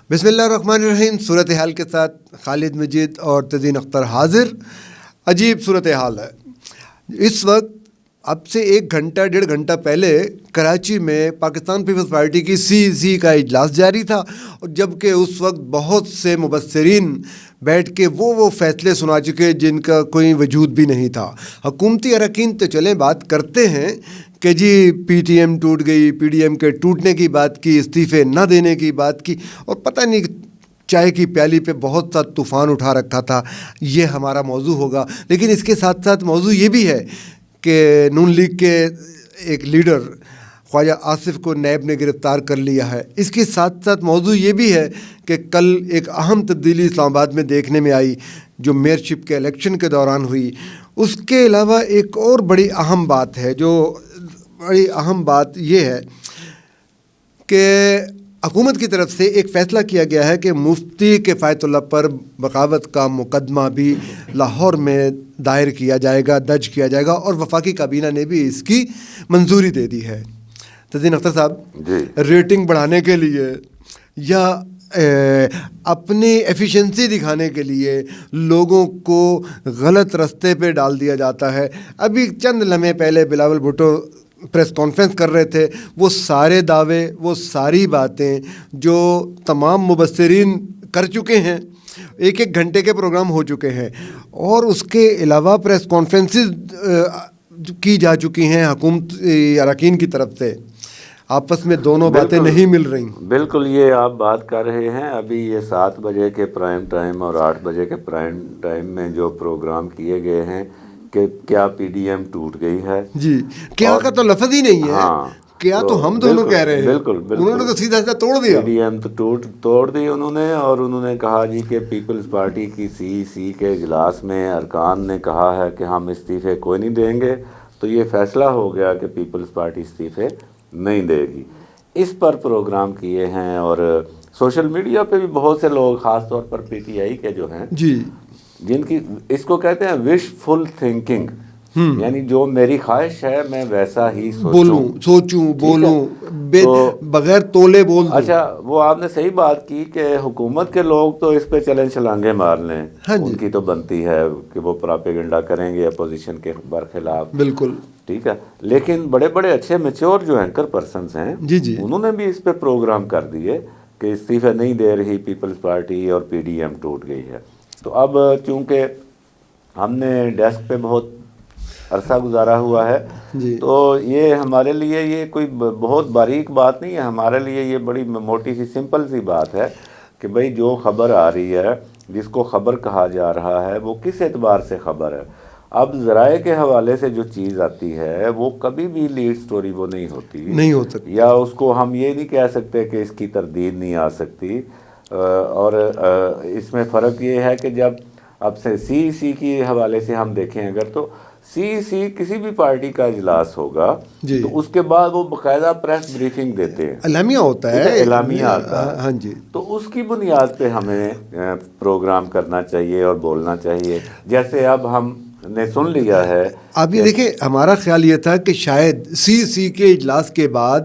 بسم اللہ الرحمن الرحیم. صورتحال کے ساتھ خالد مجید اور تزین اختر حاضر. عجیب صورتحال ہے اس وقت. اب سے 1-1.5 گھنٹہ پہلے کراچی میں پاکستان پیپلز پارٹی کی CEC کا اجلاس جاری تھا، اور جبکہ اس وقت بہت سے مبصرین بیٹھ کے وہ فیصلے سنا چکے جن کا کوئی وجود بھی نہیں تھا. حکومتی اراکین تو چلیں بات کرتے ہیں کہ جی PTM ٹوٹ گئی، PDM کے ٹوٹنے کی بات کی، استعفے نہ دینے کی بات کی، اور پتہ نہیں چائے کی پیالی پہ بہت سا طوفان اٹھا رکھا تھا. یہ ہمارا موضوع ہوگا. لیکن اس کے ساتھ ساتھ موضوع یہ بھی ہے کہ نون لیگ کے ایک لیڈر خواجہ آصف کو نیب نے گرفتار کر لیا ہے. اس کے ساتھ ساتھ موضوع یہ بھی ہے کہ کل ایک اہم تبدیلی اسلام آباد میں دیکھنے میں آئی جو میئرشپ کے الیکشن کے دوران ہوئی. اس کے علاوہ ایک اور بڑی اہم بات ہے، جو بڑی اہم بات یہ ہے کہ حکومت کی طرف سے ایک فیصلہ کیا گیا ہے کہ مفتی کفایت اللہ پر بغاوت کا مقدمہ بھی لاہور میں دائر کیا جائے گا، درج کیا جائے گا، اور وفاقی کابینہ نے بھی اس کی منظوری دے دی ہے. تزین اختر صاحب جی، ریٹنگ بڑھانے کے لیے یا اپنی ایفیشنسی دکھانے کے لیے لوگوں کو غلط رستے پہ ڈال دیا جاتا ہے. ابھی چند لمحے پہلے بلاول بھٹو پریس کانفرنس کر رہے تھے. وہ سارے دعوے، وہ ساری باتیں جو تمام مبصرین کر چکے ہیں، 1 گھنٹے کے پروگرام ہو چکے ہیں، اور اس کے علاوہ پریس کانفرنسز کی جا چکی ہیں حکومت اراکین کی طرف سے. آپس میں دونوں باتیں نہیں مل رہی. بالکل یہ آپ بات کر رہے ہیں. ابھی یہ 7 بجے کے پرائم ٹائم اور 8 بجے کے پرائم ٹائم میں جو پروگرام کیے گئے ہیں کہ کیا PDM ٹوٹ گئی ہے. جی، کیا کا تو لفظ ہی نہیں ہے. ہاں، کیا تو ہم دونوں کہہ رہے ہیں. بالکل انہوں نے تو سیدھا سیدھا توڑ دیا. PDM تو توڑ دی انہوں نے، اور انہوں نے کہا جی کہ پیپلز پارٹی کی CEC کے اجلاس میں ارکان نے کہا ہے کہ ہم استعفے کوئی نہیں دیں گے. تو یہ فیصلہ ہو گیا کہ پیپلز پارٹی استعفے نہیں دے گی. اس پر پروگرام کیے ہیں، اور سوشل میڈیا پہ بھی بہت سے لوگ، خاص طور پر PTI کے جو ہیں، جی، جن کی اس کو کہتے ہیں وش فل تھنکنگ، یعنی جو میری خواہش ہے میں ویسا ہی سوچوں بولوں، بغیر تولے بول دوں. اچھا، وہ آپ نے صحیح بات کی کہ حکومت کے لوگ تو اس پہ چلیں چھلانگے مار لیں. ان کی تو بنتی ہے کہ وہ پراپیگنڈا کریں گے اپوزیشن کے برخلاف. بالکل ٹھیک ہے، لیکن بڑے بڑے اچھے میچور جو اینکر پرسنز ہیں، جی انہوں نے بھی اس پہ پروگرام کر دیے کہ استعفے نہیں دے رہی پیپلز پارٹی اور PDM ٹوٹ گئی ہے. تو اب چونکہ ہم نے ڈیسک پہ بہت عرصہ گزارا ہوا ہے، تو یہ ہمارے لیے یہ کوئی بہت باریک بات نہیں ہے. ہمارے لیے یہ بڑی موٹی سی سمپل سی بات ہے کہ بھئی جو خبر آ رہی ہے، جس کو خبر کہا جا رہا ہے، وہ کس اعتبار سے خبر ہے. اب ذرائع کے حوالے سے جو چیز آتی ہے وہ کبھی بھی لیڈ سٹوری وہ نہیں ہو سکتی، یا اس کو ہم یہ نہیں کہہ سکتے کہ اس کی تردید نہیں آ سکتی. اور اس میں فرق یہ ہے کہ جب اب سے CEC کے حوالے سے ہم دیکھیں اگر، تو CEC کسی بھی پارٹی کا اجلاس ہوگا تو اس کے بعد وہ باقاعدہ پریس بریفنگ دیتے ہیں، اعلامیہ ہوتا ہے، اعلامیہ آتا ہے. ہاں جی، تو اس کی بنیاد پہ ہمیں پروگرام کرنا چاہیے اور بولنا چاہیے. جیسے اب ہم نے سن لیا ہے. آپ یہ دیکھیں، ہمارا خیال یہ تھا کہ شاید CEC کے اجلاس کے بعد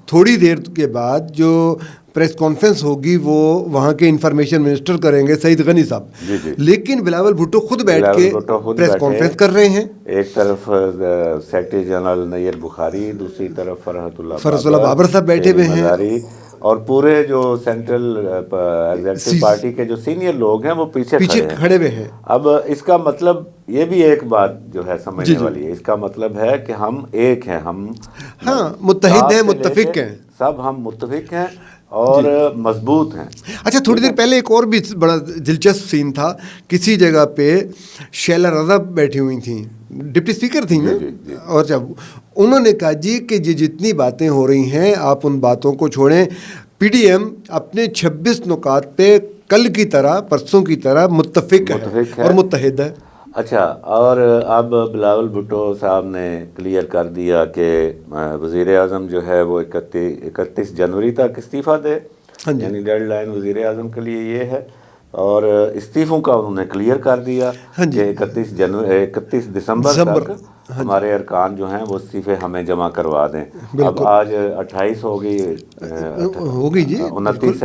تھوڑی دیر کے بعد جو پریس کانفرنس ہوگی وہ وہاں کے انفارمیشن منسٹر کریں گے، سعید غنی صاحب. لیکن بلاول بھٹو خود بیٹھ کے پریس کانفرنس کر رہے ہیں. ایک طرف سیکرٹری جنرل نیر بخاری، دوسری طرف فرحت اللہ بابر صاحب بیٹھے ہوئے ہیں، اور پورے جو سینٹرل ایگزیکٹو پارٹی کے جو سینئر لوگ ہیں وہ پیچھے کھڑے ہوئے ہیں. اب اس کا مطلب یہ بھی ایک بات جو ہے سمجھنے والی ہے. اس کا مطلب ہے کہ ہم ایک ہیں، ہم متحد ہیں، متفق ہیں، سب ہم متفق ہیں اور مضبوط ہیں. اچھا، تھوڑی دیر پہلے ایک اور بھی بڑا دلچسپ سین تھا. کسی جگہ پہ شیلا رضا بیٹھی ہوئی تھیں، ڈپٹی اسپیکر تھیں، اور جب انہوں نے کہا جی کہ جتنی باتیں ہو رہی ہیں آپ ان باتوں کو چھوڑیں. PDM اپنے 26 نکات پہ کل کی طرح، پرسوں کی طرح متفق ہے اور متحد ہے. اچھا، اور اب بلاول بھٹو صاحب نے کلیئر کر دیا کہ وزیر اعظم جو ہے وہ 31 جنوری تک استعفیٰ دے. یعنی ڈیڈ لائن وزیر اعظم کے لیے یہ ہے. اور استعفوں کا انہوں نے کلیئر کر دیا کہ 31 دسمبر تک ہمارے ارکان جو ہیں وہ استعفے ہمیں جمع کروا دیں. اب آج 28 ہو گئی جی 29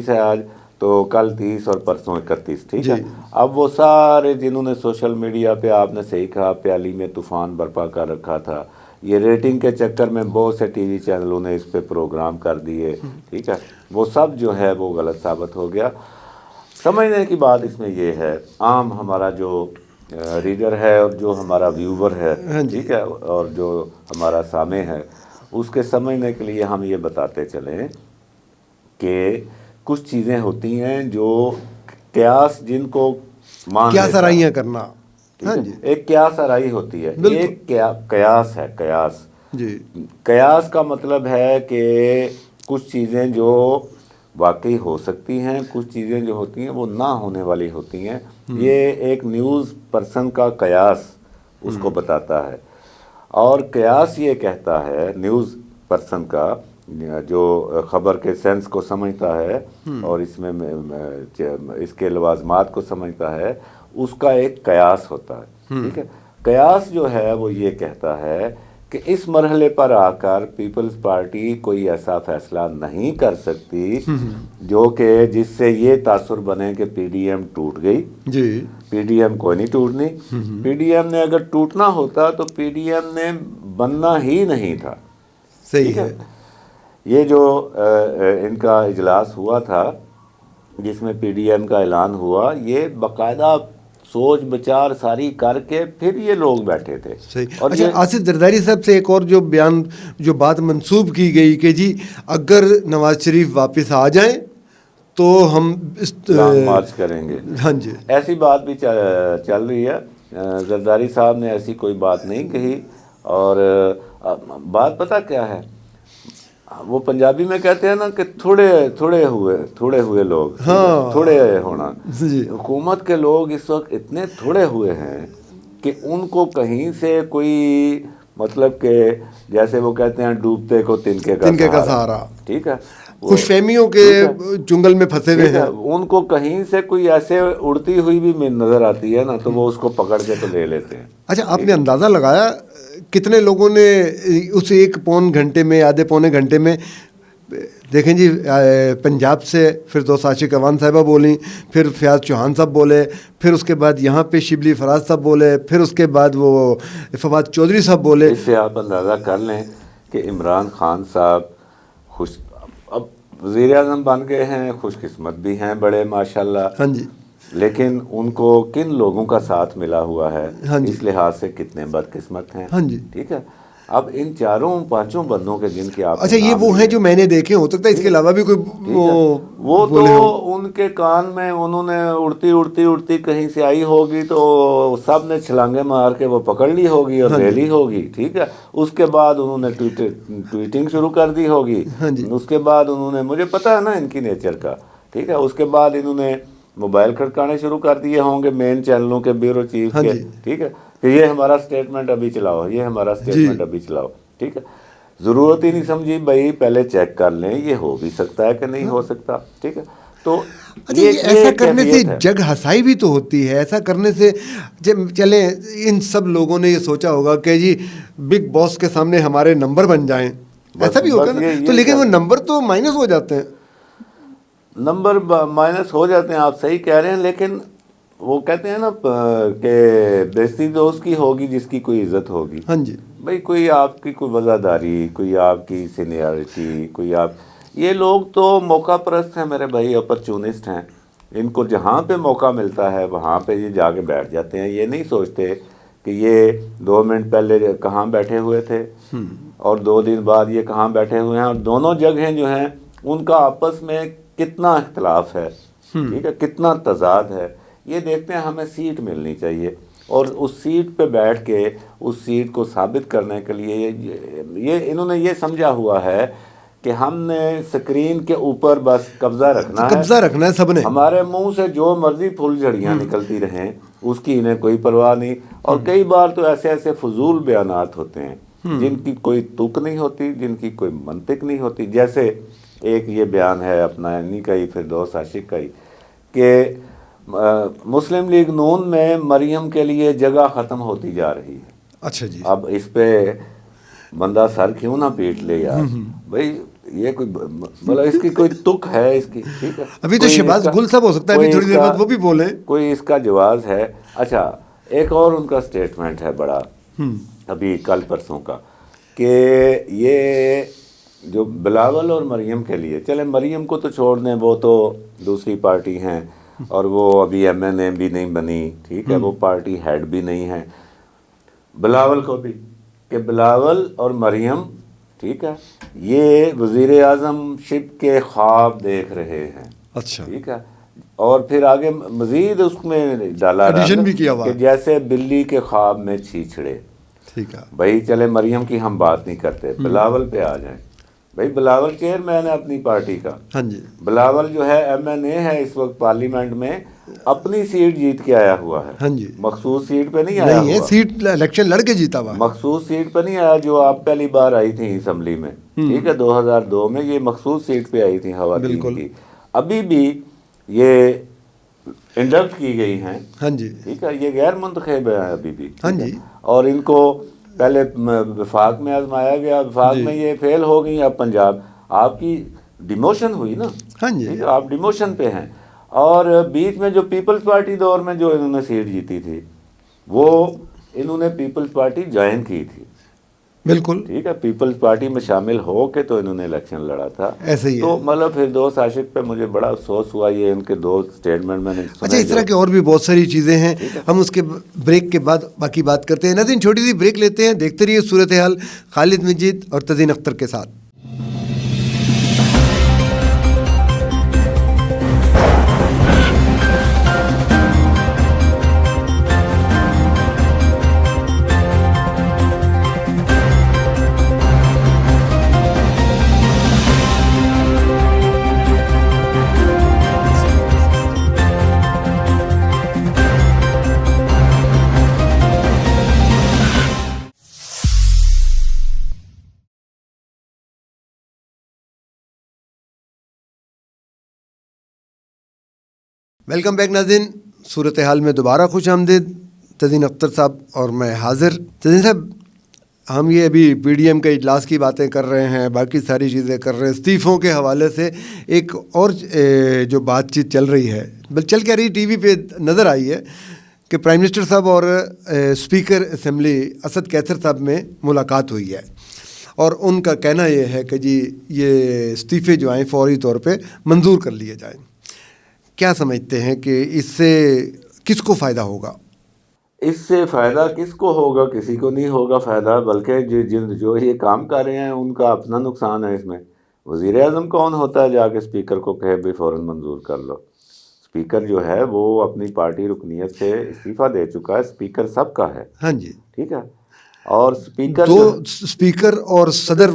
ہے آج, تو کل 30 اور پرسوں 31. ٹھیک ہے, اب وہ سارے جنہوں نے سوشل میڈیا پہ, آپ نے صحیح کہا, پیالی میں طوفان برپا کر رکھا تھا, یہ ریٹنگ کے چکر میں بہت سے ٹی وی چینلوں نے اس پہ پروگرام کر دیے. ٹھیک ہے, وہ سب جو ہے وہ غلط ثابت ہو گیا. سمجھنے کی بات اس میں یہ ہے, عام ہمارا جو ریڈر ہے اور جو ہمارا ویور ہے, ٹھیک ہے, اور جو ہمارا سامع ہے, اس کے سمجھنے کے لیے ہم یہ بتاتے چلیں کہ کچھ چیزیں ہوتی ہیں جو قیاس جن کو مان کیا سرائیاں کرنا, ایک قیاس آرائی ہوتی ہے, ایک قیاس ہے. قیاس کا مطلب ہے کہ کچھ چیزیں جو واقعی ہو سکتی ہیں, کچھ چیزیں جو ہوتی ہیں وہ نہ ہونے والی ہوتی ہیں. یہ ایک نیوز پرسن کا قیاس اس کو بتاتا ہے, اور قیاس یہ کہتا ہے نیوز پرسن کا جو خبر کے سینس کو سمجھتا ہے اور اس میں اس کے لوازمات کو سمجھتا ہے, اس کا ایک قیاس ہوتا ہے. ٹھیک ہے, قیاس جو ہے وہ یہ کہتا ہے کہ اس مرحلے پر آ کر پیپلز پارٹی کوئی ایسا فیصلہ نہیں کر سکتی جو کہ جس سے یہ تاثر بنے کہ پی ڈی ایم ٹوٹ گئی. پی ڈی ایم کوئی نہیں ٹوٹنی. پی ڈی ایم نے اگر ٹوٹنا ہوتا تو پی ڈی ایم نے بننا ہی نہیں تھا. صحیح ہے. یہ جو ان کا اجلاس ہوا تھا جس میں پی ڈی ایم کا اعلان ہوا, یہ باقاعدہ سوچ بچار ساری کر کے پھر یہ لوگ بیٹھے تھے. اور اچھا, آصف زرداری صاحب سے ایک اور جو بات منسوب کی گئی کہ جی اگر نواز شریف واپس آ جائیں تو ہم مارچ کریں گے. ہاں جی, ایسی بات بھی چل رہی ہے. زرداری صاحب نے ایسی کوئی بات نہیں کہی. اور بات پتہ کیا ہے, وہ پنجابی میں کہتے ہیں نا کہ تھوڑے ہوئے لوگ, تھوڑے ہونا. حکومت کے لوگ اس وقت اتنے تھوڑے ہوئے ہیں کہ ان کو کہیں سے کوئی مطلب کہ جیسے وہ کہتے ہیں ڈوبتے کو تنکے کا سہارا. ٹھیک ہے, خوش فہمیوں کے جنگل میں پھنسے ہوئے ہیں. ان کو کہیں سے کوئی ایسے اڑتی ہوئی بھی نظر آتی ہے نا تو وہ اس کو پکڑ کے تو لے لیتے ہیں. اچھا, آپ نے اندازہ لگایا کتنے لوگوں نے اس 1 پون گھنٹے میں, آدھے پونے گھنٹے میں, دیکھیں جی پنجاب سے فردوس عاشق اعوان صاحبہ بولیں, پھر فیاض چوہان صاحب بولے, پھر اس کے بعد یہاں پہ شبلی فراز صاحب بولے, پھر اس کے بعد وہ فواد چودھری صاحب بولے. اس سے آپ اندازہ کر لیں کہ عمران خان صاحب اب وزیر اعظم بن گئے ہیں, خوش قسمت بھی ہیں بڑے ماشاءاللہ. ہاں جی, لیکن ان کو کن لوگوں کا ساتھ ملا ہوا ہے, اس لحاظ سے کتنے بدقسمت ہیں. ہاں جی, ٹھیک ہے. اب ان 4-5 بندوں کے جن کے آپ, اچھا یہ وہ ہیں جو میں نے دیکھے, ہو سکتا ہے اس کے علاوہ بھی کوئی وہ تو ان کے کان میں انہوں نے اڑتی کہیں سے آئی ہوگی تو سب نے چھلانگے مار کے وہ پکڑ لی ہوگی اور لے لی ہوگی. ٹھیک ہے, اس کے بعد انہوں نے ٹویٹنگ شروع کر دی ہوگی. اس کے بعد انہوں نے, مجھے پتا ہے نا ان کی نیچر کا, ٹھیک ہے, اس کے بعد انہوں نے موبائل کھڑکانے شروع کر دیے ہوں گے مین چینلوں کے بیورو چیف کے. ٹھیک ہے, کہ یہ ہمارا سٹیٹمنٹ ابھی چلاؤ, یہ ہمارا سٹیٹمنٹ ابھی چلاؤ. ٹھیک ہے, ضرورت ہی نہیں سمجھی بھائی, پہلے چیک کر لیں یہ ہو بھی سکتا ہے کہ نہیں ہو سکتا. ٹھیک ہے, تو ایسا کرنے سے جگ ہسائی بھی تو ہوتی ہے. ایسا کرنے سے جب چلیں ان سب لوگوں نے یہ سوچا ہوگا کہ جی بگ باس کے سامنے ہمارے نمبر بن جائیں, ایسا بھی ہوگا نا, تو لیکن وہ نمبر تو مائنس ہو جاتے ہیں. نمبر مائنس ہو جاتے ہیں, آپ صحیح کہہ رہے ہیں. لیکن وہ کہتے ہیں نا کہ بےزتی تو اس کی ہوگی جس کی کوئی عزت ہوگی. ہاں جی, بھائی کوئی آپ کی کوئی وزاداری, کوئی آپ کی سینیارٹی, کوئی آپ, یہ لوگ تو موقع پرست ہیں میرے بھائی, اپرچونسٹ ہیں. ان کو جہاں پہ موقع ملتا ہے وہاں پہ یہ جا کے بیٹھ جاتے ہیں. یہ نہیں سوچتے کہ یہ 2 منٹ پہلے کہاں بیٹھے ہوئے تھے اور 2 دن بعد یہ کہاں بیٹھے ہوئے ہیں, اور دونوں جگہیں جو ہیں ان کا آپس میں کتنا اختلاف ہے. ٹھیک ہے, کتنا تضاد ہے. یہ دیکھتے ہیں ہمیں سیٹ ملنی چاہیے, اور اس سیٹ پہ بیٹھ کے اس سیٹ کو ثابت کرنے کے لیے یہ انہوں نے یہ سمجھا ہوا ہے کہ ہم نے اسکرین کے اوپر بس قبضہ رکھنا ہے سب نے. ہمارے منہ سے جو مرضی پھول جھڑیاں نکلتی رہیں اس کی انہیں کوئی پرواہ نہیں. اور کئی بار تو ایسے فضول بیانات ہوتے ہیں جن کی کوئی تک نہیں ہوتی, جن کی کوئی منطق نہیں ہوتی. جیسے ایک یہ بیان ہے اپنا انہی کا ہی, فردوس عاشق کا ہی, کہ مسلم لیگ نون میں مریم کے لیے جگہ ختم ہوتی جا رہی ہے. اچھا جی. اب اس پہ بندہ سر کیوں نہ پیٹ لے یار بھائی, یہ کوئی بولا اس کی کوئی تک ہے اس کی, ٹھیک ہے ابھی تو شہباز گل صاحب ہو سکتا ہے ابھی تھوڑی دیر بعد وہ بھی بولیں, کوئی اس کا جواز ہے. اچھا ایک اور ان کا سٹیٹمنٹ ہے بڑا ابھی کل پرسوں کا, کہ یہ جو بلاول اور مریم کے لیے, چلے مریم کو تو چھوڑ دیں, وہ تو دوسری پارٹی ہیں اور وہ ابھی ایم این اے بھی نہیں بنی, ٹھیک ہے, وہ پارٹی ہیڈ بھی نہیں ہے. بلاول کو بھی, کہ بلاول اور مریم, ٹھیک ہے, یہ وزیر اعظم شپ کے خواب دیکھ رہے ہیں. اچھا, ٹھیک ہے, اور پھر آگے مزید اس میں ڈالا ایڈیشن بھی کیا ہوا کہ جیسے بلی کے خواب میں چھیچھڑے. ٹھیک ہے بھائی چلے مریم کی ہم بات نہیں کرتے, بلاول پہ آ جائیں. بھائی بلاول چیئرمین ہے اپنی پارٹی کا, ہاں جی, بلاول جو ہے ایم این اے ہے اس وقت پارلیمنٹ میں, اپنی سیٹ جیت کے آیا ہوا ہے, ہاں جی, مخصوص سیٹ پہ نہیں آیا نہیں ہے, ہوا, سیٹ الیکشن لڑ کے جیتا ہوا, مخصوص سیٹ پہ نہیں آیا جو آپ پہلی بار آئی تھی اسمبلی میں, ٹھیک ہے, 2002 میں یہ مخصوص سیٹ پہ آئی تھی خواتین کی. ابھی بھی یہ انڈکٹ کی گئی ہیں, ہاں جی, ٹھیک ہے, یہ غیر منتخب ہیں ابھی بھی, ہاں جی, اور ان کو پہلے وفاق میں آزمایا گیا, وفاق میں یہ فیل ہو گئی. اب پنجاب آپ کی ڈیموشن ہوئی نا, ہاں جی, ٹھیک ہے, آپ ڈیموشن پہ ہیں. اور بیچ میں جو پیپلز پارٹی دور میں جو انہوں نے سیٹ جیتی تھی, وہ انہوں نے پیپلز پارٹی جوائن کی تھی, بالکل, ٹھیک ہے, پیپلز پارٹی میں شامل ہو کے تو انہوں نے الیکشن لڑا تھا. ایسے ہی تو ہے. مطلب پھر دوست عاشق پہ مجھے بڑا افسوس ہوا, یہ ان کے دو سٹیٹمنٹ میں نے سنے. اچھا, اس طرح کے اور بھی بہت ساری چیزیں ہیں, ہم اس کے بریک کے بعد باقی بات کرتے ہیں. ناظرین چھوٹی سی بریک لیتے ہیں, دیکھتے رہیے صورتحال خالد مجید اور تزین اختر کے ساتھ. ویلکم بیک ناظرین, صورتحال میں دوبارہ خوش آمدید. تزین اختر صاحب اور میں حاضر. تزین صاحب, ہم یہ ابھی پی ڈی ایم کے اجلاس کی باتیں کر رہے ہیں, باقی ساری چیزیں کر رہے ہیں. استعفوں کے حوالے سے ایک اور جو بات چیت چل رہی ہے, چل کے رہی, ٹی وی پہ نظر آئی ہے کہ پرائم منسٹر صاحب اور اسپیکر اسمبلی اسد کیسر صاحب میں ملاقات ہوئی ہے, اور ان کا کہنا یہ ہے کہ جی یہ استعفے جو ہیں فوری طور پہ منظور کر لیے جائیں. کیا سمجھتے ہیں کہ اس سے کس کو فائدہ ہوگا؟ اس سے فائدہ کس کو ہوگا؟ کسی کو نہیں ہوگا فائدہ, بلکہ جو یہ کام کر رہے ہیں ان کا اپنا نقصان ہے اس میں. وزیر اعظم کون ہوتا ہے جا کے اسپیکر کو کہے بھی فوراً منظور کر لو؟ اسپیکر جو ہے وہ اپنی پارٹی رکنیت سے استعفیٰ دے چکا ہے. اسپیکر سب کا ہے, ہاں جی, ٹھیک ہے, اور اسپیکر تو اسپیکر اور صدر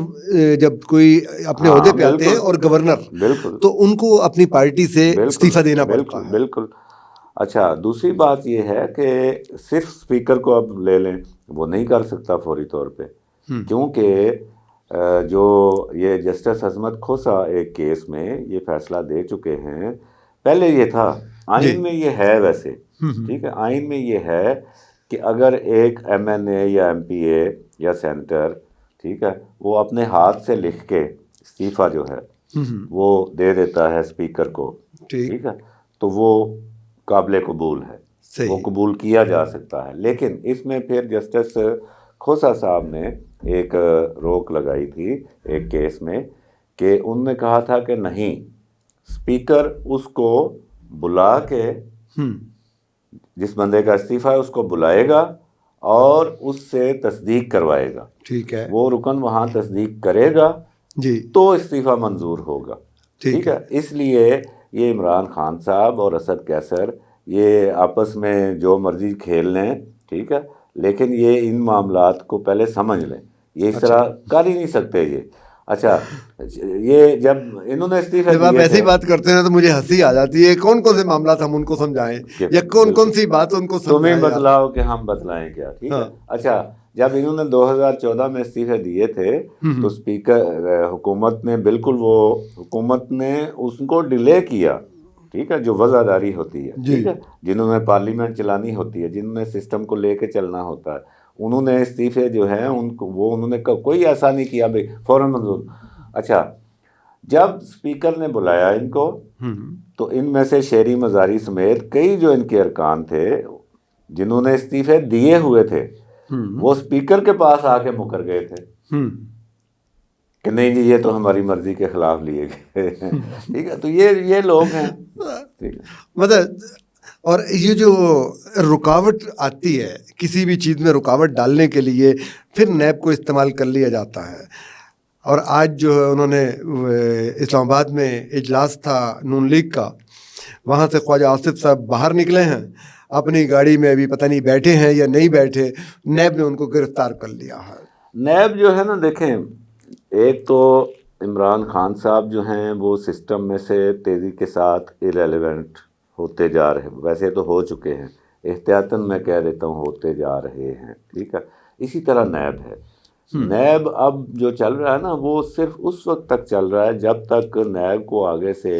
جب کوئی اپنے عہدے پہ آتے ہیں اور گورنر, بالکل, تو ان کو اپنی پارٹی سے استعفیٰ دینا پڑتا ہے. بالکل. اچھا دوسری بات یہ ہے کہ صرف اسپیکر کو اب لے لیں, وہ نہیں کر سکتا فوری طور پہ, کیونکہ جو یہ جسٹس عصمت کھوسا ایک کیس میں یہ فیصلہ دے چکے ہیں. پہلے یہ تھا, آئین میں یہ ہے ویسے, ٹھیک ہے, آئین میں یہ ہے کہ اگر ایک ایم این اے یا ایم پی اے یا سینیٹر, ٹھیک ہے, وہ اپنے ہاتھ سے لکھ کے استعفیٰ جو ہے وہ دے دیتا ہے اسپیکر کو, ٹھیک ہے, تو وہ قابل قبول ہے, وہ قبول کیا جا سکتا ہے. لیکن اس میں پھر جسٹس کھوسا صاحب نے ایک روک لگائی تھی ایک کیس میں, کہ انہوں نے کہا تھا کہ نہیں, اسپیکر اس کو بلا کے, جس بندے کا استعفیٰ ہے اس کو بلائے گا اور اس سے تصدیق کروائے گا, ٹھیک ہے, وہ رکن وہاں تصدیق کرے گا جی, تو استعفیٰ منظور ہوگا, ٹھیک ہے. اس لیے یہ عمران خان صاحب اور اسد کیسر یہ آپس میں جو مرضی کھیل لیں, ٹھیک ہے, لیکن یہ ان معاملات کو پہلے سمجھ لیں, یہ اس طرح کر ہی نہیں سکتے یہ. اچھا, یہ جب انہوں نے استعفیٰ جب آپ ایسی بات کرتے ہیں تو مجھے ہنسی آ جاتی ہے. کون کون سے معاملات ہم ان کو سمجھائیں, یا کون کون سی بات ان کو تمہیں بتلاؤ کہ ہم بتلائیں کیا, ٹھیک ہے. اچھا, جب انہوں نے 2014 میں استعفے دیے تھے تو اسپیکر حکومت نے بالکل, وہ حکومت نے اس کو ڈیلے کیا, ٹھیک ہے، جو وزاداری ہوتی ہے، جی. ٹھیک ہے، جنہوں نے پارلیمنٹ چلانی ہوتی ہے، جنہوں نے سسٹم کو لے کے چلنا ہوتا ہے، انہوں نے استعفے جو ہیں ان کو انہوں نے کوئی ایسا نہیں کیا بھائی فوراً منظور. اچھا، جب اسپیکر نے بلایا ان کو تو ان میں سے شہری مزاری سمیت کئی جو ان کے ارکان تھے جنہوں نے استعفے دیے ہوئے تھے وہ اسپیکر کے پاس آ کے مکر گئے تھے کہ نہیں جی یہ تو ہماری مرضی کے خلاف لیے گئے. ٹھیک ہے، تو یہ لوگ ہیں. ٹھیک ہے، مطلب اور یہ جو رکاوٹ آتی ہے کسی بھی چیز میں رکاوٹ ڈالنے کے لیے پھر نیب کو استعمال کر لیا جاتا ہے. اور آج جو ہے انہوں نے اسلام آباد میں اجلاس تھا نون لیگ کا، وہاں سے خواجہ آصف صاحب باہر نکلے ہیں اپنی گاڑی میں، ابھی پتہ نہیں بیٹھے ہیں یا نہیں بیٹھے، نیب نے ان کو گرفتار کر لیا ہے. نیب جو ہے نا، دیکھیں ایک تو عمران خان صاحب جو ہیں وہ سسٹم میں سے تیزی کے ساتھ ارریلیونٹ ہوتے جا رہے، ویسے تو ہو چکے ہیں، احتیاطاً میں کہہ دیتا ہوں ہوتے جا رہے ہیں. ٹھیک ہے، اسی طرح نیب ہے. نیب اب جو چل رہا ہے نا وہ صرف اس وقت تک چل رہا ہے جب تک نیب کو آگے سے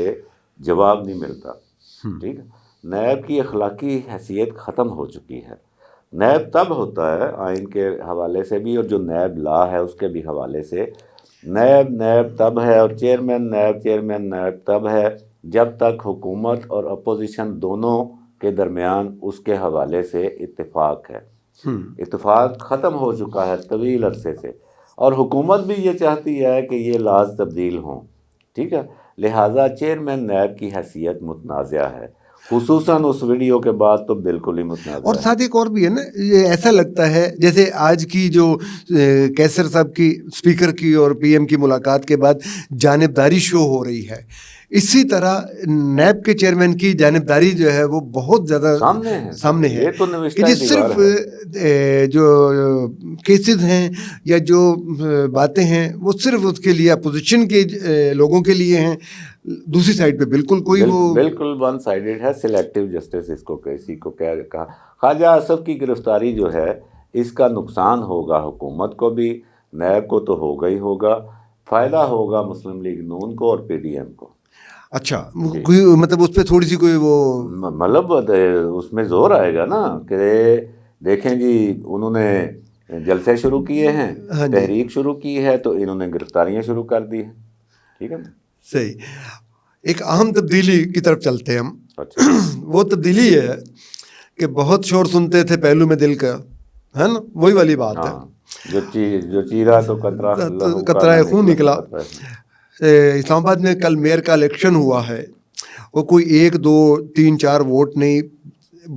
جواب نہیں ملتا. ٹھیک ہے، نیب کی اخلاقی حیثیت ختم ہو چکی ہے. نیب تب ہوتا ہے آئین کے حوالے سے بھی اور جو نیب لا ہے اس کے بھی حوالے سے، نیب تب ہے اور چیئرمین نیب تب ہے جب تک حکومت اور اپوزیشن دونوں کے درمیان اس کے حوالے سے اتفاق ہے. اتفاق ختم ہو چکا ہے طویل عرصے سے، اور حکومت بھی یہ چاہتی ہے کہ یہ لاز تبدیل ہوں. ٹھیک ہے، لہٰذا چیئرمین نیب کی حیثیت متنازع ہے، خصوصاً اس ویڈیو کے بعد تو بالکل ہی متنازع اور ہے. ساتھ ایک اور بھی ہے نا، یہ ایسا لگتا ہے جیسے آج کی جو کیسر صاحب کی اسپیکر کی اور پی ایم کی ملاقات کے بعد جانبداری شو ہو رہی ہے، اسی طرح نیب کے چیئرمین کی جانبداری جو ہے وہ بہت زیادہ سامنے ہے. یہ تو کہ نوشتہ جی دیوار صرف ہے. جو کیسز ہیں یا جو باتیں ہیں وہ صرف اس کے لیے اپوزیشن کے لوگوں کے لیے ہیں، دوسری سائڈ پہ بالکل کوئی وہ بالکل ون سائیڈڈ ہے. سلیکٹیو جسٹس اس کو کسی کو کہا. خواجہ آصف کی گرفتاری جو ہے اس کا نقصان ہوگا حکومت کو بھی، نیب کو تو ہوگا ہی ہوگا، فائدہ ہوگا مسلم لیگ نون کو اور پی ڈی ایم کو. اچھا، مطلب اس پہ تھوڑی سی کوئی وہ مطلب اس میں زور آئے گا نا کہ دیکھیں جی انہوں نے جلسے شروع کیے ہیں، تحریک شروع کی ہے تو انہوں نے گرفتاریاں شروع کر دی ہیں. ٹھیک ہے نا، صحیح. ایک اہم تبدیلی کی طرف چلتے ہیں ہم. اچھا، وہ تبدیلی ہے کہ بہت شور سنتے تھے پہلو میں دل کا، ہے نا، وہی والی بات ہے. جو چیرا تو قطرہ خون نکلا. اسلام آباد میں کل میئر کا الیکشن ہوا ہے، وہ کوئی 1 2 3 4 ووٹ نہیں،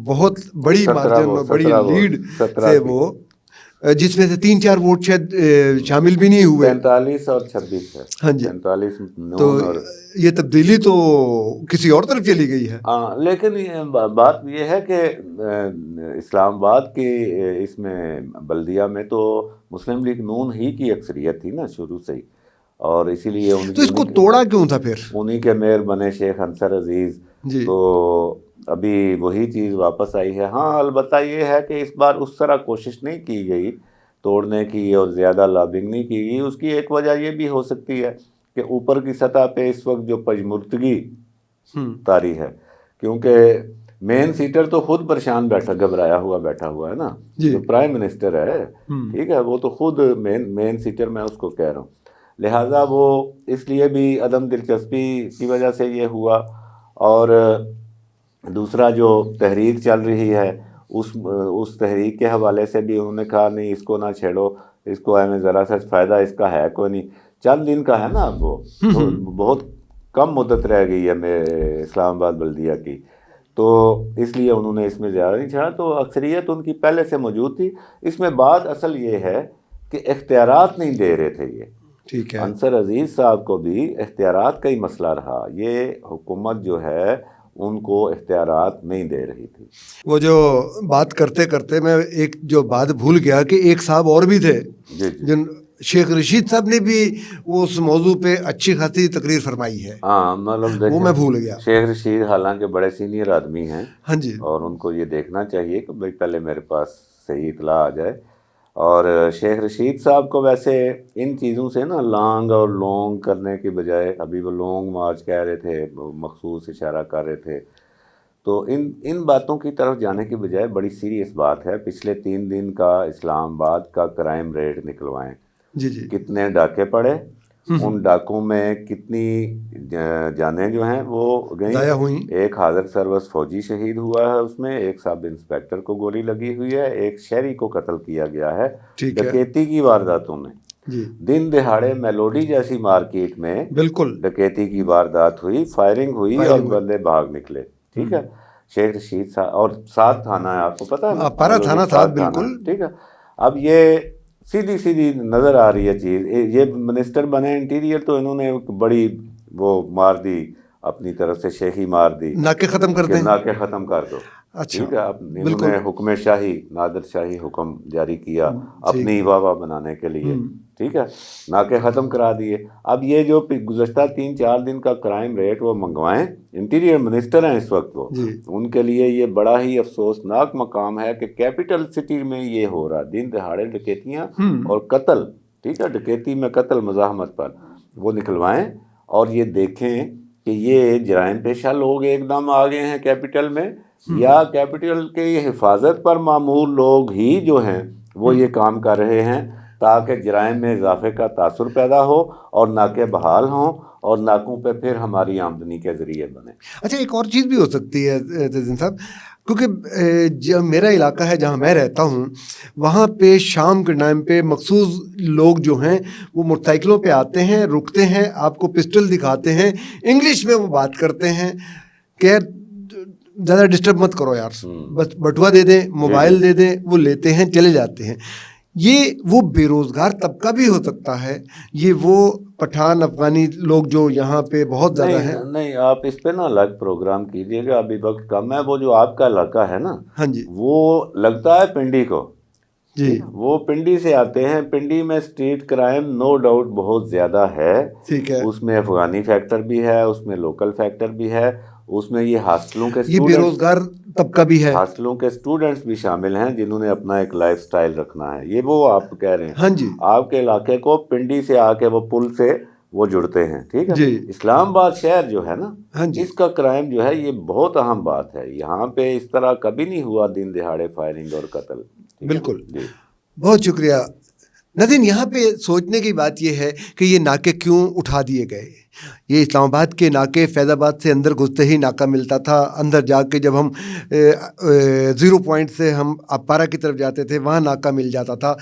بہت بڑی مارجن میں بڑی لیڈ سے وہ، جس میں سے 3 4 ووٹ شاید شامل بھی نہیں ہوئے. 45 اور 26 ہے. ہاں جی، 45 تو یہ تبدیلی تو کسی اور طرف چلی گئی ہے. ہاں، لیکن بات یہ ہے کہ اسلام آباد کی اس میں بلدیہ میں تو مسلم لیگ نون ہی کی اکثریت تھی نا شروع سے ہی، اور اسی لیے تو اس کو توڑا کیوں تھا پھر؟ انہی کے میئر بنے شیخ انصر عزیز جی. تو ابھی وہی چیز واپس آئی ہے. ہاں، البتہ یہ ہے کہ اس بار اس طرح کوشش نہیں کی گئی توڑنے کی اور زیادہ لابنگ نہیں کی گئی. اس کی ایک وجہ یہ بھی ہو سکتی ہے کہ اوپر کی سطح پہ اس وقت جو پجمردگی طاری ہے، کیونکہ مین سیٹر تو خود پریشان گھبرایا ہوا بیٹھا ہوا ہے نا، جو پرائم منسٹر ہے. ٹھیک ہے، وہ تو خود مین سیٹر میں اس کو کہہ رہا ہوں. لہٰذا وہ اس لیے بھی عدم دلچسپی کی وجہ سے یہ ہوا. اور دوسرا جو تحریک چل رہی ہے اس تحریک کے حوالے سے بھی انہوں نے کہا نہیں اس کو نہ چھیڑو، اس کو ہمیں ذرا سا فائدہ اس کا ہے کوئی نہیں. چند دن کا ہے نا، اب وہ بہت کم مدت رہ گئی ہے اسلام آباد بلدیہ کی، تو اس لیے انہوں نے اس میں زیادہ نہیں چھاڑا. تو اکثریت ان کی پہلے سے موجود تھی. اس میں بات اصل یہ ہے کہ اختیارات نہیں دے رہے تھے. یہ ٹھیک ہے، انصر عزیز صاحب کو بھی اختیارات کا ہی مسئلہ رہا. یہ حکومت جو ہے ان کو اختیارات نہیں دے رہی تھی. وہ جو بات کرتے کرتے میں ایک جو بات بھول گیا کہ ایک صاحب اور بھی تھے جن شیخ رشید صاحب نے بھی اس موضوع پہ اچھی خاصی تقریر فرمائی ہے. ہاں، مطلب وہ میں بھول گیا. شیخ رشید حالانکہ بڑے سینئر آدمی ہیں، ہاں جی، اور ان کو یہ دیکھنا چاہیے کہ بھائی پہلے میرے پاس صحیح اطلاع آ جائے. اور شیخ رشید صاحب کو ویسے ان چیزوں سے نا لانگ اور لونگ کرنے کی بجائے، ابھی وہ لونگ مارچ کہہ رہے تھے، مخصوص اشارہ کر رہے تھے، تو ان باتوں کی طرف جانے کی بجائے بڑی سیریس بات ہے، پچھلے 3 دن کا اسلام آباد کا کرائم ریٹ نکلوائیں، جی جی، کتنے ڈاکے پڑے، ان ڈاکوں میں کتنی جانیں جو ہیں وہ ضائع ہوئیں، ایک حاضر سروس فوجی شہید ہوا ہے، اس میں ایک سب انسپیکٹر کو گولی لگی ہوئی ہے، ایک شہری کو قتل کیا گیا ہے ٹھیک ہے ڈکیتی کی وارداتوں میں، جی دن دہاڑے میلوڈی جیسی مارکیٹ میں بالکل ڈکیتی کی واردات ہوئی، فائرنگ ہوئی اور بندے بھاگ نکلے، ٹھیک ہے، شیخ رشید صاحب اور 7 تھانہ ہے، آپ کو پتہ ہے نا، پارا تھانہ تھا بالکل، ٹھیک ہے۔ اب یہ سیدھی نظر آ رہی ہے چیز، یہ منسٹر بنے انٹیریئر تو انہوں نے بڑی وہ مار دی، اپنی طرف سے شیخی مار دی، ناکے ختم کر دیں، ناکے ختم کر دو، اچھا ٹھیک ہے، انہوں نے حکم شاہی، نادر شاہی حکم جاری کیا اپنی واہ بنانے کے لیے، ٹھیک ہے، ناکے ختم کرا دیے۔ اب یہ جو گزشتہ 3-4 دن کا کرائم ریٹ وہ منگوائیں، انٹیریئر منسٹر ہیں اس وقت وہ، ان کے لیے یہ بڑا ہی افسوسناک مقام ہے کہ کیپٹل سٹی میں یہ ہو رہا، دن دہاڑے ڈکیتیاں اور قتل، ٹھیک ہے، ڈکیتی میں قتل مزاحمت پر، وہ نکلوائیں اور یہ دیکھیں کہ یہ جرائم پیشہ لوگ ایک دم آ گئے ہیں کیپٹل میں، یا کیپٹل کے حفاظت پر معمول لوگ ہی جو ہیں وہ یہ کام کر رہے ہیں تاکہ جرائم میں اضافے کا تاثر پیدا ہو اور ناکے بحال ہوں اور ناکوں پہ پھر ہماری آمدنی کے ذریعے بنے۔ اچھا، ایک اور چیز بھی ہو سکتی ہے تزین صاحب، کیونکہ جو میرا علاقہ ہے جہاں میں رہتا ہوں، وہاں پہ شام کے ٹائم پہ مخصوص لوگ جو ہیں وہ موٹر سائیکلوں پہ آتے ہیں، رکتے ہیں، آپ کو پسٹل دکھاتے ہیں، انگلش میں وہ بات کرتے ہیں کہ زیادہ ڈسٹرب مت کرو یار، بس بٹوا دے دیں، موبائل دے دیں، وہ لیتے ہیں چلے جاتے ہیں۔ یہ وہ بے روزگار طبقہ بھی ہو سکتا ہے، یہ وہ پٹھان افغانی لوگ جو یہاں پہ بہت زیادہ ہیں۔ نہیں، آپ اس پہ نا الگ پروگرام کیجیے گا، ابھی وقت کم ہے۔ وہ جو آپ کا علاقہ ہے نا، ہاں جی، وہ لگتا ہے پنڈی کو، جی وہ پنڈی سے آتے ہیں، پنڈی میں اسٹریٹ کرائم نو ڈاؤٹ بہت زیادہ ہے، ٹھیک ہے، اس میں افغانی فیکٹر بھی ہے، اس میں لوکل فیکٹر بھی ہے، اس میں یہ ہاسٹلوں کے یہ بے روزگار طبقہ بھی ہے، ہاسٹلوں کے اسٹوڈنٹس بھی شامل ہیں جنہوں نے اپنا ایک لائف سٹائل رکھنا ہے۔ یہ وہ آپ کہہ رہے ہیں، ہاں جی، آپ کے علاقے کو پنڈی سے آ کے وہ پل سے وہ جڑتے ہیں، ٹھیک ہے۔ جی اسلام آباد شہر جو ہے نا، ہاں جی، اس کا کرائم جو ہے یہ بہت اہم بات ہے، یہاں پہ اس طرح کبھی نہیں ہوا دن دہاڑے فائرنگ اور قتل۔ بالکل، جی بہت شکریہ ناظرین۔ یہاں پہ سوچنے کی بات یہ ہے کہ یہ ناکے کیوں اٹھا دیے گئے؟ یہ اسلام آباد کے ناکے فیض آباد سے اندر گھستے ہی ناکہ ملتا تھا، اندر جا کے جب ہم 0 پوائنٹ سے ہم اپارا کی طرف جاتے تھے وہاں ناکہ مل جاتا تھا،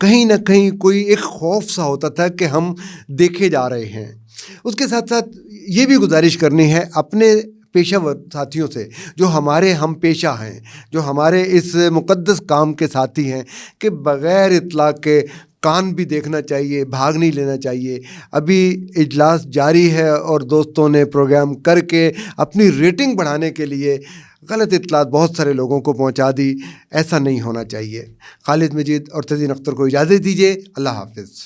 کہیں نہ کہیں کوئی ایک خوف سا ہوتا تھا کہ ہم دیکھے جا رہے ہیں۔ اس کے ساتھ ساتھ یہ بھی گزارش کرنی ہے اپنے پیشہ ور ساتھیوں سے جو ہمارے ہم پیشہ ہیں، جو ہمارے اس مقدس کام کے ساتھی ہیں، کہ بغیر اطلاع کے کان بھی دیکھنا چاہیے، بھاگ نہیں لینا چاہیے۔ ابھی اجلاس جاری ہے اور دوستوں نے پروگرام کر کے اپنی ریٹنگ بڑھانے کے لیے غلط اطلاعات بہت سارے لوگوں کو پہنچا دی، ایسا نہیں ہونا چاہیے۔ خالد مجید اور تزین اختر کو اجازت دیجیے، اللہ حافظ۔